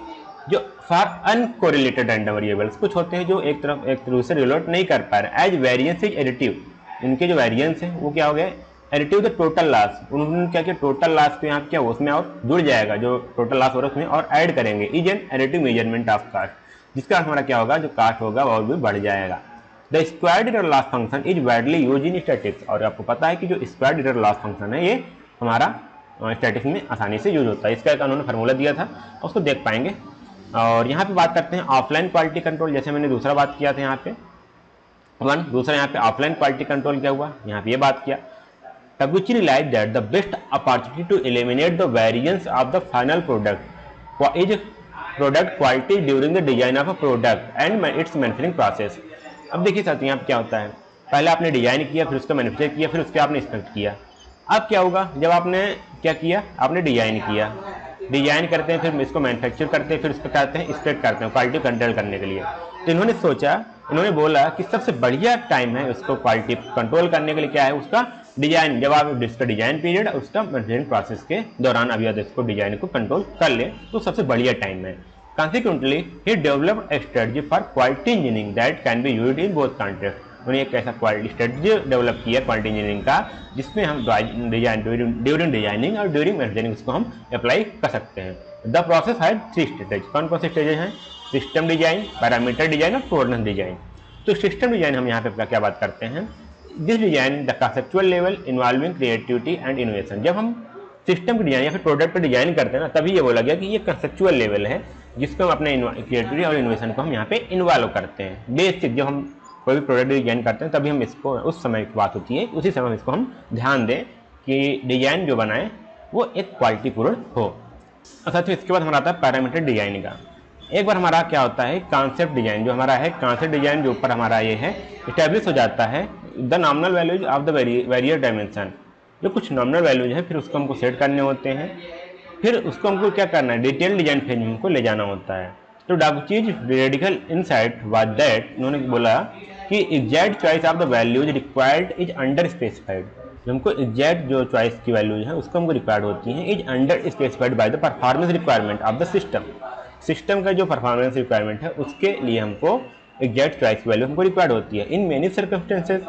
जो फॉर अनकोरिलेटेड रैंडम वेरिएबल्स कुछ होते हैं जो एक तरफ से रिलेट नहीं कर पा रहे, एज वेरिएंस इज एडिटिव, इनके जो वेरिएंस है वो क्या हो गया, एडिटिव द टोटल लॉस। उन्होंने क्या किया, टोटल लॉस को यहाँ क्या उसमें और जुड़ जाएगा, जो टोटल लॉस हो रहा है उसमें और ऐड करेंगे। Is an additive measurement of cost, जिसका हमारा क्या होगा, जो कास्ट होगा वो और भी बढ़ जाएगा। The squared error loss function is widely use in statistics. और आपको पता है कि जो स्क्वायर्ड एरर लॉस फंक्शन है ये हमारा स्टैटिस्टिक्स में आसानी से यूज होता है। इसका एक उन्होंने फार्मूला दिया था, उसको देख पाएंगे। और यहाँ पे बात करते हैं ऑफलाइन क्वालिटी कंट्रोल। जैसे मैंने दूसरा बात किया था यहाँ पे दूसरा यहाँ पे ऑफलाइन क्वालिटी कंट्रोल क्या हुआ, यहाँ पे ये बात किया। Taguchi realized that the best opportunity to eliminate the variance of the final product is product quality during the design of a product and its manufacturing process। अब देखिए साथियों यहाँ क्या होता है, पहले आपने डिजाइन किया, फिर उसका मैन्युफैक्चर किया, फिर उसके आपने इंस्पेक्ट किया। अब क्या होगा, जब आपने क्या किया, आपने डिजाइन किया, डिजाइन करते हैं, फिर इसको मैन्युफैक्चर करते हैं, फिर उसको करते हैं इंस्पेक्ट करते हैं क्वालिटी कंट्रोल करने के लिए। तो इन्होंने सोचा, इन्होंने बोला कि सबसे बढ़िया टाइम है उसको क्वालिटी कंट्रोल करने के लिए क्या है, उसका डिजाइन। जब आप इसका डिजाइन पीरियड और उसका मैन्युफैक्चरिंग प्रोसेस के दौरान अभी इसको डिजाइन को कंट्रोल कर ले तो सबसे बढ़िया टाइम है। Consequently, he developed a strategy for quality engineering that can be used in both contexts। उन्होंने एक ऐसा क्वालिटी स्ट्रेटजी डेवलप किया क्वालिटी इंजीनियरिंग का, जिसमें हम डिजाइन ड्यूरिंग डिजाइनिंग और ड्यूरिंग मैन्युफैक्चरिंग उसको हम अप्लाई कर सकते हैं। द प्रोसेस है 3 स्टेजेज। कौन कौन से स्टेजेज हैं, सिस्टम डिजाइन, पैरामीटर डिजाइन और टोलरेंस डिजाइन। तो सिस्टम डिजाइन हम यहाँ पे क्या बात करते हैं, this design the conceptual level involving creativity and innovation. जब हम सिस्टम की डिजाइन या फिर प्रोडक्ट पर डिजाइन करते हैं ना, तभी ये बोला गया कि ये कंसेप्चुअल लेवल है जिसको हम अपने क्रिएटिविटी और इनोवेशन को हम यहाँ पे इन्वॉल्व करते हैं। बेसिक जब हम कोई भी प्रोडक्ट डिजाइन करते हैं तभी हम इसको, उस समय की बात होती है, उसी समय इसको हम ध्यान दें कि डिजाइन जो बनाए वो एक क्वालिटी पूर्ण हो। और साथियों इसके बाद हमारा आता है पैरामीटर डिजाइन का। एक बार हमारा क्या होता है कॉन्सेप्ट डिजाइन, जो हमारा है कॉन्सेप्ट डिजाइन जो ऊपर हमारा ये है इस्टेब्लिश हो जाता है, the nominal values of the various dimension, जो कुछ नॉमिनल वैल्यूज है फिर उसको हमको सेट करने होते हैं, फिर उसको हमको क्या करना है डिटेल डिजाइन फेज में हमको ले जाना होता है। तो डाकुचीज रेडिकल इनसाइट वाज दैट, उन्होंने बोला कि exact choice of the values required is under specified, जो हमको एग्जैक्ट जो चॉइस की वैल्यूज है उसको हमको रिक्वायर्ड होती हैं is under specified by the performance requirement of the system, system का जो परफॉर्मेंस रिक्वायरमेंट है उसके लिए हमको एग्जैक्ट चॉइस वैल्यू हमको रिक्वायर्ड होती है। इन मेनी सर्कमस्टेंसेस,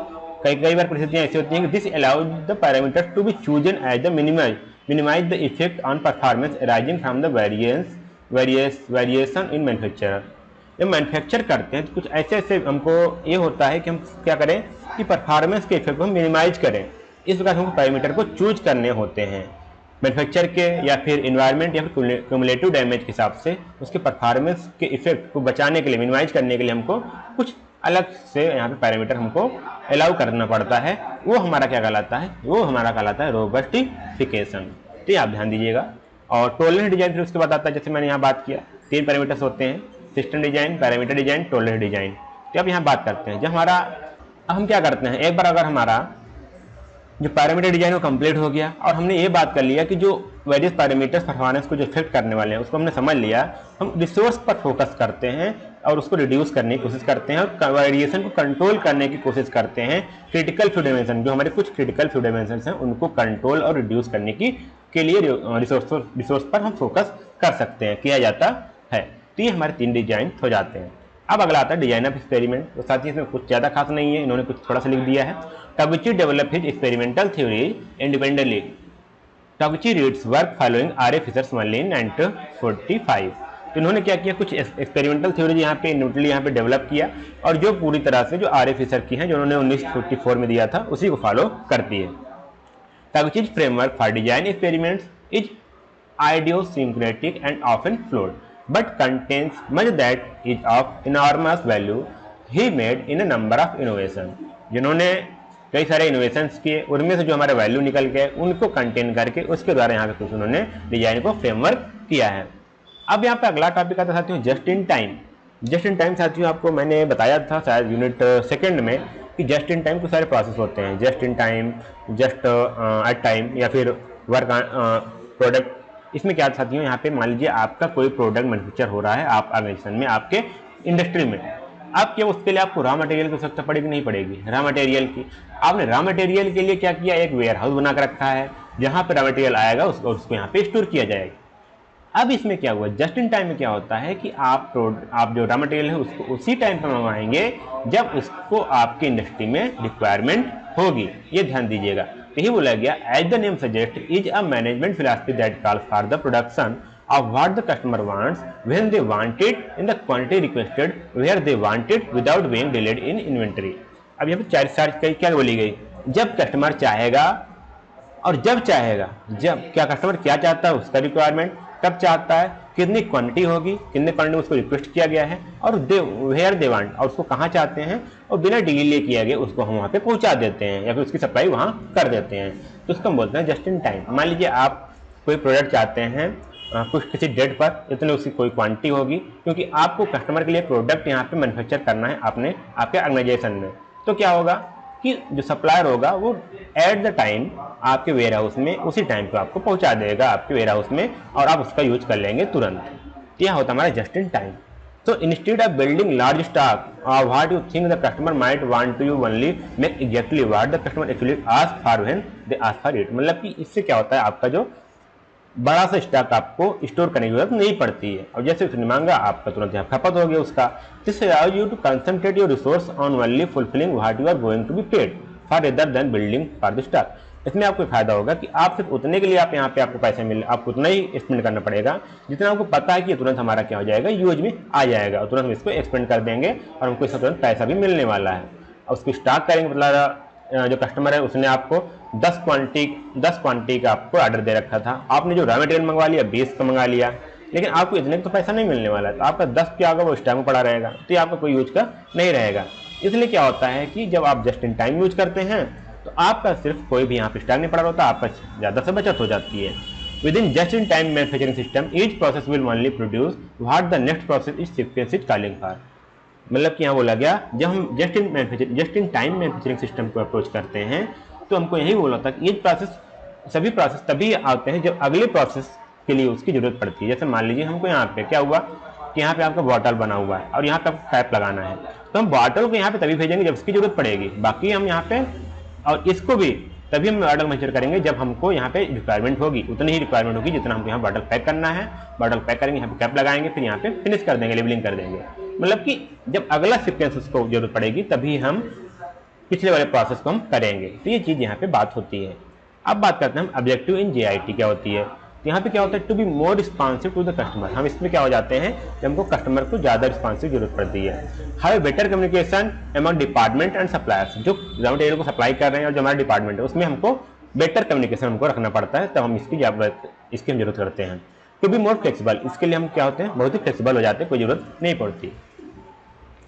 कई बार परिस्थितियां ऐसी होती हैं कि this allowed the parameters to be chosen as the minimize the effect on performance arising from the variation in manufacturer। जब मैन्युफैक्चर करते हैं तो कुछ ऐसे हमको ये होता है कि हम क्या करें कि परफॉर्मेंस के इफेक्ट को हम मिनिमाइज करें, इस प्रकार हमको पैरामीटर को चूज करने होते हैं मैन्युफैक्चर के या फिर इन्वायरमेंट या फिर क्यूमुलेटिव डैमेज के हिसाब से उसके परफॉर्मेंस के इफेक्ट को बचाने के लिए, मिनिमाइज करने के लिए हमको कुछ अलग से यहाँ पे पैरामीटर हमको अलाउ करना पड़ता है। वो हमारा क्या कहलाता है, वो हमारा कहलाता है रोबस्टिफिकेशन। तो आप ध्यान दीजिएगा। और टॉलरेंस डिजाइन फिर उसके बाद आता है, जैसे मैंने यहाँ बात किया 3 पैरामीटर्स होते हैं, system design, parameter design, tolerance design. तो अब यहाँ बात करते हैं, जब हमारा अब हम क्या करते हैं, एक बार अगर हमारा जो पैरामीटर डिजाइन वो कंप्लीट हो गया और हमने ये बात कर लिया कि जो वेरियस पैरामीटर्स परफॉर्मेंस को जो इफेक्ट करने वाले हैं उसको हमने समझ लिया, हम रिसोर्स पर फोकस करते हैं और उसको रिड्यूस करने की कोशिश करते हैं और वेरिएशन को कंट्रोल करने की कोशिश करते हैं। क्रिटिकल फ्यू डायमेंशन, जो हमारे कुछ क्रिटिकल फ्यू डायमेंशन हैं उनको कंट्रोल और रिड्यूस करने के लिए रिसोर्स पर हम फोकस कर सकते हैं, किया जाता है। तो ये हमारे 3 डिजाइन हो जाते हैं। अब अगला आता है डिजाइन ऑफ एक्सपेरिमेंट। तो साथ ही इसमें कुछ ज़्यादा खास नहीं है, इन्होंने कुछ थोड़ा सा लिख दिया है। Taguchi develop his experimental theory independently. Taguchi reads work following R A Fisher's only in 1945। तो इन्होंने क्या किया, कुछ एक्सपेरिमेंटल थ्योरी यहाँ पे इंडिविजुअली यहाँ पे डेवलप किया और जो पूरी तरह से जो आर ए फिशर की हैं जो उन्होंने 1944 में दिया था उसी को फॉलो करती है। Taguchi's framework for design experiments is idiosyncratic and often flawed, but contains much that is of enormous value he made in a number of innovations। जिन्होंने कई सारे इनोवेशंस किए, उनमें से जो हमारे वैल्यू निकल गए उनको कंटेन करके उसके द्वारा यहाँ पे कुछ उन्होंने डिजाइन को फ्रेमवर्क किया है। अब यहाँ पे अगला टॉपिक आता है साथियों just in time. Just in time साथियों आपको मैंने बताया था शायद यूनिट 2 में कि जस्ट इन टाइम के सारे प्रोसेस होते हैं, just in time, just at time या फिर वर्क प्रोडक्ट। इसमें क्या साथियों, यहाँ पे मान लीजिए आपका कोई प्रोडक्ट मैन्युफैक्चर हो रहा है आप ऑर्गेनाइजेशन में, आपके इंडस्ट्री में, अब क्या उसके लिए आपको रॉ मटेरियल की आवश्यकता पड़ेगी नहीं पड़ेगी, रॉ मटेरियल की। आपने रॉ मटेरियल के लिए क्या किया, एक वेयर हाउस बना कर रखा है जहाँ पे रॉ मटेरियल आएगा उसको यहाँ पे स्टोर किया जाएगा। अब इसमें क्या हुआ, जस्ट इन टाइम में क्या होता है कि आप जो रॉ मटेरियल है उसको उसी टाइम पर मंगवाएंगे जब उसको आपकी इंडस्ट्री में रिक्वायरमेंट होगी। ये ध्यान दीजिएगा। यही बोला गया as the name suggest is a management philosophy that calls for the production of what the customer wants when they want it in the quantity requested where they want it without being delayed in inventory। अब यहाँ पे 4 क्या बोली गई, जब customer चाहेगा और जब चाहेगा, जब क्या कस्टमर क्या चाहता है उसका रिक्वायरमेंट, कब चाहता है, कितनी क्वांटिटी होगी, कितने क्वांटिटी उसको रिक्वेस्ट किया गया है और वेयर दे वांट, और उसको कहाँ चाहते हैं, और बिना डिले किया गया उसको हम वहाँ पे पहुँचा देते हैं या फिर उसकी सप्लाई वहाँ कर देते हैं। तो उसको हम बोलते हैं जस्ट इन टाइम। मान लीजिए आप कोई प्रोडक्ट चाहते हैं कुछ किसी डेट पर, इतने उसकी कोई क्वांटिटी होगी, क्योंकि आपको कस्टमर के लिए प्रोडक्ट यहाँ पे मैन्युफैक्चर करना है आपने आपके ऑर्गेनाइजेशन में। तो क्या होगा कि जो सप्लायर होगा वो एट द टाइम आपके वेयर हाउस में उसी टाइम पे आपको पहुँचा देगा आपके वेयर हाउस में और आप उसका यूज कर लेंगे तुरंत। यह होता है हमारा just in time. So instead of building large stock or what you think the customer might want to you only make exactly what the customer actually ask for when they ask for it। मतलब कि इससे क्या होता है, आपका जो बड़ा सा स्टॉक आपको स्टोर करने की जरूरत नहीं पड़ती है और जैसे उसने मांगा आपका तुरंत यहाँ खपत हो गया उसका। This allows you to concentrate your resource on only fulfilling what you are going to be paid for rather than building for the stock. इसमें आपको फायदा होगा कि आप सिर्फ उतने के लिए आप यहाँ पे आपको पैसे मिले, आपको उतना ही स्पेंड करना पड़ेगा जितना आपको पता है कि तुरंत हमारा क्या हो जाएगा, यूज में आ जाएगा और तुरंत हम इसको एक्सपेंड कर देंगे और हमको इसका तुरंत पैसा भी मिलने वाला है। और उसको स्टॉक करेंगे, मतलब जो कस्टमर है उसने आपको 10 क्वांटिटी का आपको ऑर्डर दे रखा था, आपने जो रॉ मटेरियल मंगवा लिया 20 का मंगा लिया, लेकिन आपको इतने का तो पैसा नहीं मिलने वाला है, तो आपका 10 क्या होगा वो स्टॉक में पड़ा रहेगा, तो ये आपका कोई यूज का नहीं रहेगा। इसलिए क्या होता है कि जब आप जस्ट इन टाइम यूज करते हैं तो आपका सिर्फ कोई भी यहाँ पे स्टॉक नहीं पड़ा होता, आपका ज़्यादा से बचत हो जाती है। Within just-in-time manufacturing system, each process will only produce what the next process is sequence is calling for. मतलब कि यहाँ बोला गया जब हम just in time manufacturing system को अप्रोच करते हैं तो हमको यही बोला था कि ईच प्रोसेस सभी प्रोसेस तभी आते हैं जब अगले प्रोसेस के लिए उसकी जरूरत पड़ती है। जैसे मान लीजिए हमको यहाँ पे क्या हुआ कि यहाँ पे आपका बॉटल बना हुआ है और यहाँ पे आपको कैप लगाना है, तो हम बॉटल को यहाँ पे तभी भेजेंगे जब उसकी जरूरत पड़ेगी। बाकी हम यहाँ पे और इसको भी तभी हम ऑर्डर मेजर करेंगे जब हमको यहाँ पे रिक्वायरमेंट होगी, उतनी ही रिक्वायरमेंट होगी जितना हमको यहाँ बॉटल पैक करना है। बॉटल पैक करेंगे, यहाँ पे कैप लगाएंगे, फिर यहाँ पे फिनिश कर देंगे, लेबलिंग कर देंगे। मतलब कि जब अगला सीक्वेंस उसको जरूरत पड़ेगी तभी हम पिछले वाले प्रोसेस को हम करेंगे। तो ये चीज़ यहाँ पे बात होती है। अब बात करते हैं हम ऑब्जेक्टिव इन JIT क्या होती है। यहाँ पे क्या होता है, to be more responsive to the customer. हम इसमें क्या हो जाते हैं जब हमको कस्टमर को ज़्यादा रिस्पॉन्सिव जरूरत पड़ती है। How better communication among department and suppliers, जो रॉ मटेरियल को सप्लाई कर रहे हैं और जो हमारा डिपार्टमेंट है उसमें हमको बेटर कम्युनिकेशन हमको रखना पड़ता है, तब हम इसकी हम जरूरत करते हैं। टू बी मोर फ्लेक्सिबल, इसके लिए हम क्या होते हैं बहुत ही फ्लेक्सिबल हो जाते हैं, कोई जरूरत नहीं पड़ती।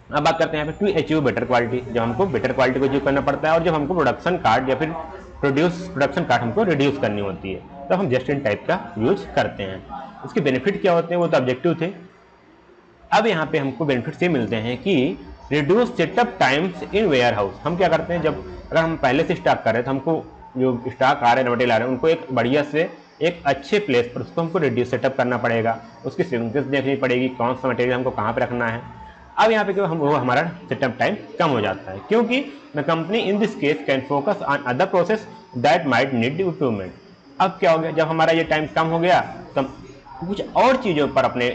अब बात करते हैं यहाँ पे टू अचीव बेटर क्वालिटी, जब हमको बेटर क्वालिटी को अचीव करना पड़ता है और जब हमको प्रोडक्शन कार्ड या फिर प्रोडक्शन कार्ड हमको रिड्यूस करनी होती है तो हम जस्ट इन टाइप का यूज करते हैं। इसके बेनिफिट क्या होते हैं वो तो ऑब्जेक्टिव थे। अब यहाँ पे हमको बेनिफिट्स ये मिलते हैं कि reduce setup times in warehouse. हम क्या करते हैं, जब अगर हम पहले से स्टॉक कर रहे हैं तो हमको जो स्टॉक आ रहे हैं मटेरियल आ रहे हैं उनको एक बढ़िया से एक अच्छे प्लेस पर उसको हमको रिड्यूस सेटअप करना पड़ेगा, उसकी सीक्वेंस देखनी पड़ेगी, कौन सा मटेरियल हमको कहाँ पे रखना है। अब यहाँ पे हमारा सेटअप टाइम कम हो जाता है, क्योंकि the company in this case can focus on other process that might need improvement. अब क्या हो गया, जब हमारा ये टाइम कम हो गया तो कुछ और चीज़ों पर अपने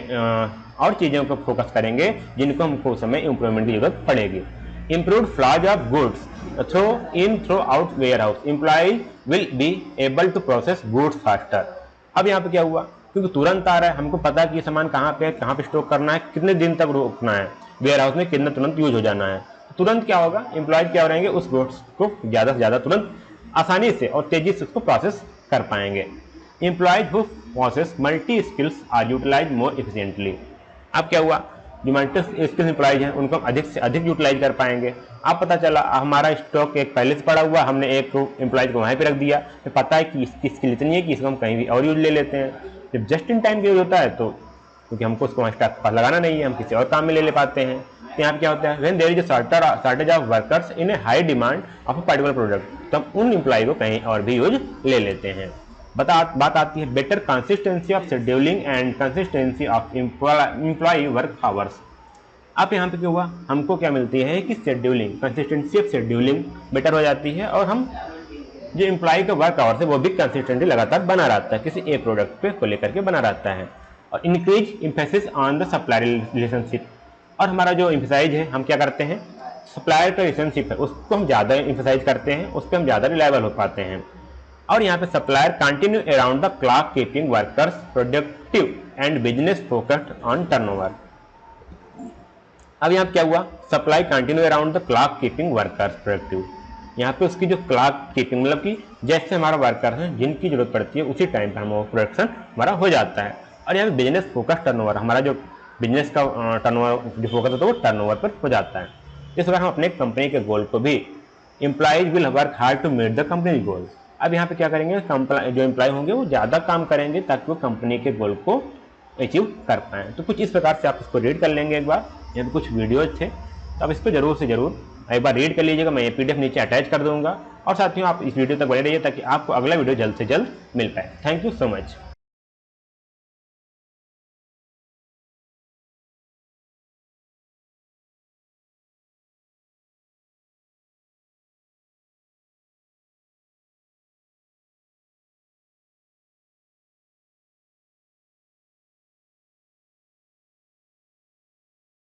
और चीज़ों को फोकस करेंगे जिनको हमको उस समय इम्प्रूवमेंट की जरूरत पड़ेगी। Improve flows of goods throughout warehouse, employee will be able to process goods faster. अब यहाँ पे क्या हुआ, क्योंकि तुरंत आ रहा है, हमको पता है कि सामान कहाँ पे स्टॉक करना है, कितने दिन तक रोकना है, वेयर हाउस में कितना तुरंत यूज हो जाना है। तुरंत क्या होगा, एम्प्लॉय क्या हो रहेंगे उस गुड्स को ज़्यादा से ज़्यादा तुरंत आसानी से और तेजी से उसको प्रोसेस कर पाएंगे। Employees who process multi skills are utilize more efficiently. अब क्या हुआ, जो मल्टी स्किल्स एम्प्लॉयज हैं उनको हम अधिक से अधिक यूटिलाइज कर पाएंगे। अब पता चला हमारा स्टॉक एक पहले से पड़ा हुआ, हमने एक एम्प्लॉयज को वहीं पे रख दिया, तो पता है कि इसकी स्किल इतनी है कि इसको हम कहीं भी और यूज ले लेते हैं। जब जस्ट इन टाइम यूज होता है तो क्योंकि हमको उसको वहाँ स्टॉक पर लगाना नहीं है, हम किसी और काम में ले पाते हैं। तो यहाँ पे क्या होता है, when there is a shortage of workers in a high demand of a particular product, तो हम उन एम्प्लॉय को कहीं और भी यूज ले लेते हैं। बात आती है better consistency of scheduling and consistency of employee work hours. अब यहाँ पे क्या हुआ, हमको क्या मिलती है कि scheduling, consistency of scheduling better हो जाती है और हम जो एम्प्लॉय का वर्क आवर्स है वो भी कंसिस्टेंटली लगातार बना रहता है, किसी एक प्रोडक्ट पे को लेकर के बना रहता है। और increase emphasis on the supplier relationship, और हमारा जो एम्फेसाइज है हम क्या करते हैं, सप्लायर का रिलेशनशिप है उसको हम ज़्यादा एम्फेसाइज करते हैं, उस पर हम ज़्यादा रिलायबल हो पाते हैं। और यहाँ पे supplier continue around the clock keeping workers productive and business focused on turnover. अब यहाँ क्या हुआ, supply continue around the clock keeping workers productive. यहाँ पे उसकी जो क्लॉक कीपिंग मतलब कि जैसे हमारा वर्कर हैं जिनकी जरूरत पड़ती है उसी टाइम पर हमारा प्रोडक्शन हमारा हो जाता है। और यहाँ पे बिजनेस फोकस टर्नओवर, हमारा जो बिजनेस का टर्नओवर जो फोकस होता है वो टर्नओवर पर हो जाता है। इस प्रकार हम अपने कंपनी के गोल को भी, employees will work hard to meet the company goal. अब यहाँ पे क्या करेंगे, जो एम्प्लॉय होंगे वो ज़्यादा काम करेंगे ताकि वो कंपनी के गोल को अचीव कर पाएँ। तो कुछ इस प्रकार से आप इसको रीड कर लेंगे। एक बार यहाँ पे कुछ वीडियोज थे तो आप इसको जरूर से जरूर एक बार रीड कर लीजिएगा। मैं ये PDF नीचे अटैच कर दूंगा। और साथियों आप इस वीडियो तक बने रहिए ताकि आपको अगला वीडियो जल्द से जल्द मिल पाए। Thank you so much.